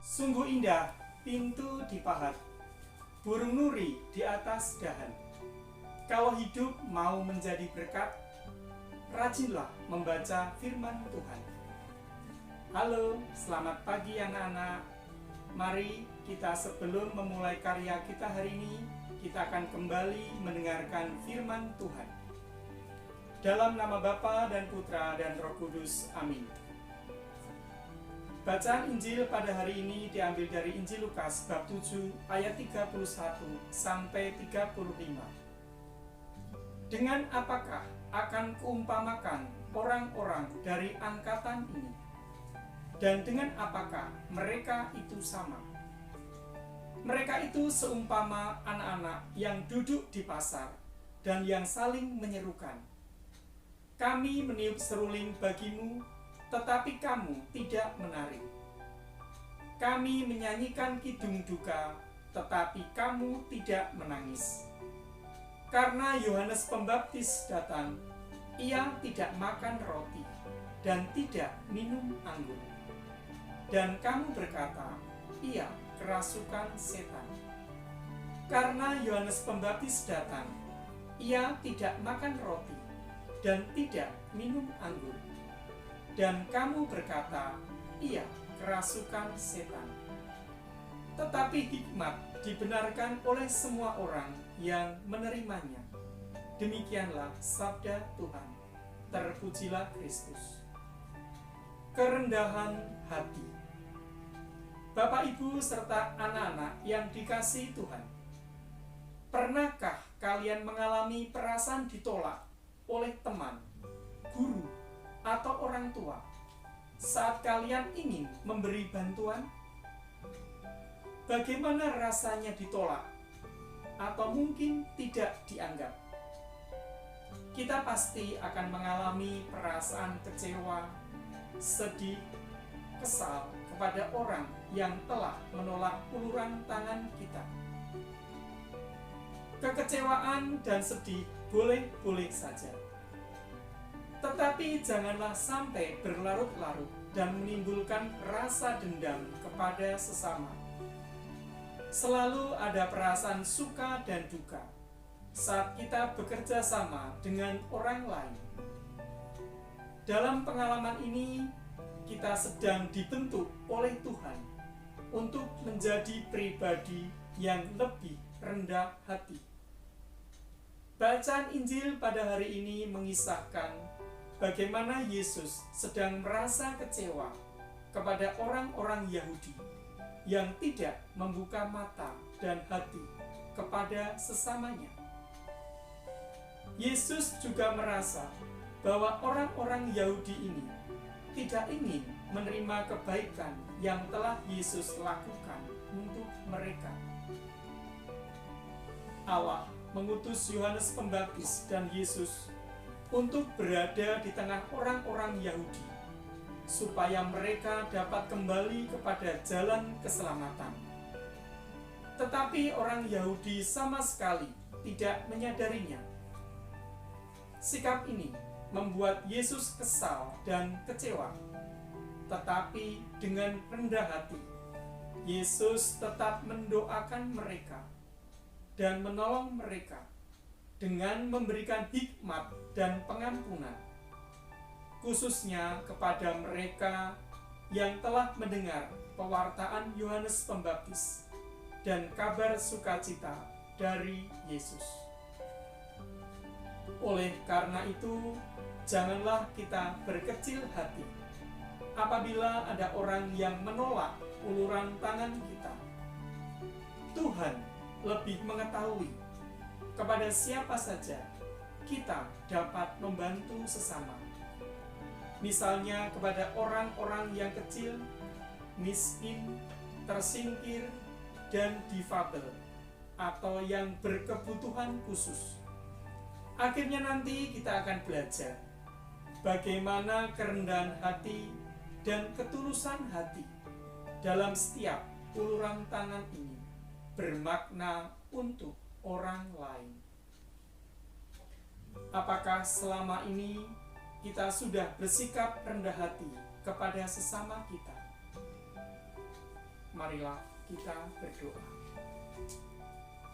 Sungguh indah pintu dipahat, burung nuri di atas dahan. Kalau hidup mau menjadi berkat, rajinlah membaca firman Tuhan. Halo, selamat pagi anak-anak. Mari kita sebelum memulai karya kita hari ini, kita akan kembali mendengarkan firman Tuhan. Dalam nama Bapa dan Putra dan Roh Kudus, amin. Bacaan Injil pada hari ini diambil dari Injil Lukas bab 7 ayat 31 sampai 35. Dengan apakah akan kuumpamakan orang-orang dari angkatan ini? Dan dengan apakah mereka itu sama? Mereka itu seumpama anak-anak yang duduk di pasar dan yang saling menyerukan. Kami meniup seruling bagimu, tetapi kamu tidak menari. Kami menyanyikan kidung duka, tetapi kamu tidak menangis. Karena Yohanes Pembaptis datang, ia tidak makan roti dan tidak minum anggur. Dan kamu berkata, ia kerasukan setan. Karena Yohanes Pembaptis datang, ia tidak makan roti dan tidak minum anggur. Dan kamu berkata, ia kerasukan setan. Tetapi hikmat dibenarkan oleh semua orang yang menerimanya. Demikianlah sabda Tuhan. Terpujilah Kristus. Kerendahan hati. Bapak, Ibu, serta anak-anak yang dikasihi Tuhan, pernahkah kalian mengalami perasaan ditolak oleh teman, guru, atau orang tua saat kalian ingin memberi bantuan? Bagaimana rasanya ditolak atau mungkin tidak dianggap? Kita pasti akan mengalami perasaan kecewa, sedih, kesal kepada orang yang telah menolak uluran tangan kita. Kekecewaan dan sedih boleh-boleh saja. Tetapi janganlah sampai berlarut-larut dan menimbulkan rasa dendam kepada sesama. Selalu ada perasaan suka dan duka saat kita bekerja sama dengan orang lain. Dalam pengalaman ini, kita sedang dibentuk oleh Tuhan untuk menjadi pribadi yang lebih rendah hati. Bacaan Injil pada hari ini mengisahkan bagaimana Yesus sedang merasa kecewa kepada orang-orang Yahudi yang tidak membuka mata dan hati kepada sesamanya. Yesus juga merasa bahwa orang-orang Yahudi ini tidak ingin menerima kebaikan yang telah Yesus lakukan untuk mereka. Allah mengutus Yohanes Pembaptis dan Yesus untuk berada di tengah orang-orang Yahudi, supaya mereka dapat kembali kepada jalan keselamatan. Tetapi orang Yahudi sama sekali tidak menyadarinya. Sikap ini membuat Yesus kesal dan kecewa. Tetapi dengan rendah hati, Yesus tetap mendoakan mereka dan menolong mereka dengan memberikan hikmat dan pengampunan, khususnya kepada mereka yang telah mendengar pewartaan Yohanes Pembaptis dan kabar sukacita dari Yesus. Oleh karena itu, janganlah kita berkecil hati apabila ada orang yang menolak uluran tangan kita. Tuhan lebih mengetahui kepada siapa saja kita dapat membantu sesama. Misalnya kepada orang-orang yang kecil, miskin, tersingkir, dan difabel, atau yang berkebutuhan khusus. Akhirnya nanti kita akan belajar bagaimana kerendahan hati dan ketulusan hati dalam setiap uluran tangan ini bermakna untuk orang lain. Apakah selama ini kita sudah bersikap rendah hati kepada sesama kita? marilah kita berdoa.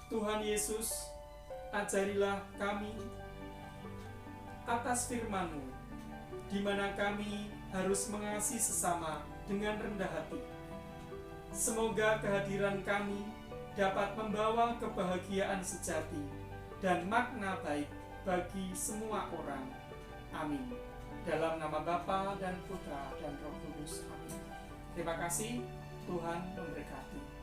Tuhan Yesus, ajarilah kami atas firman-Mu, di mana kami harus mengasihi sesama dengan rendah hati. Semoga kehadiran kami dapat membawa kebahagiaan sejati dan makna baik bagi semua orang. Amin. Dalam nama Bapa dan Putra dan Roh Kudus. Amin. Terima kasih. Tuhan memberkati.